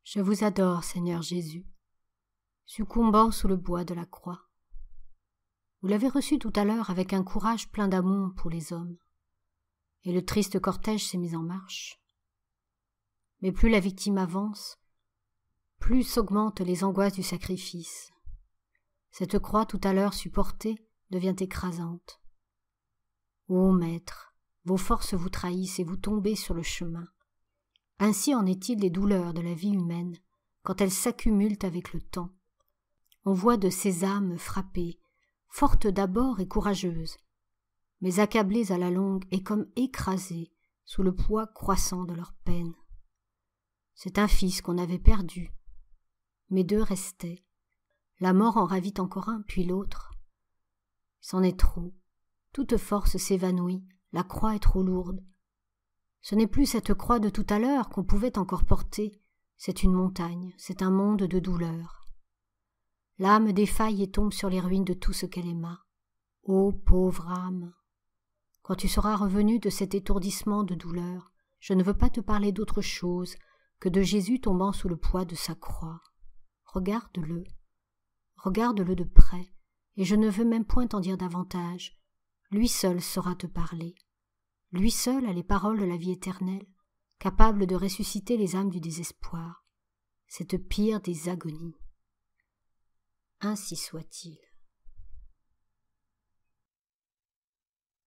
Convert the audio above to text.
Je vous adore, Seigneur Jésus, succombant sous le bois de la croix. Vous l'avez reçu tout à l'heure avec un courage plein d'amour pour les hommes, et le triste cortège s'est mis en marche. Mais plus la victime avance, plus s'augmentent les angoisses du sacrifice. Cette croix tout à l'heure supportée devient écrasante. Ô Maître, vos forces vous trahissent et vous tombez sur le chemin. Ainsi en est-il des douleurs de la vie humaine, quand elles s'accumulent avec le temps. On voit de ces âmes frappées, fortes d'abord et courageuses, mais accablées à la longue et comme écrasées sous le poids croissant de leur peine. C'est un fils qu'on avait perdu, mais deux restaient. La mort en ravit encore un, puis l'autre. C'en est trop. Toute force s'évanouit, la croix est trop lourde. Ce n'est plus cette croix de tout à l'heure qu'on pouvait encore porter, c'est une montagne, c'est un monde de douleur. L'âme défaille et tombe sur les ruines de tout ce qu'elle aima. Ô pauvre âme! Quand tu seras revenu de cet étourdissement de douleur, je ne veux pas te parler d'autre chose que de Jésus tombant sous le poids de sa croix. Regarde-le de près, et je ne veux même point t'en dire davantage. Lui seul saura te parler. Lui seul a les paroles de la vie éternelle, capable de ressusciter les âmes du désespoir, cette pire des agonies. Ainsi soit-il.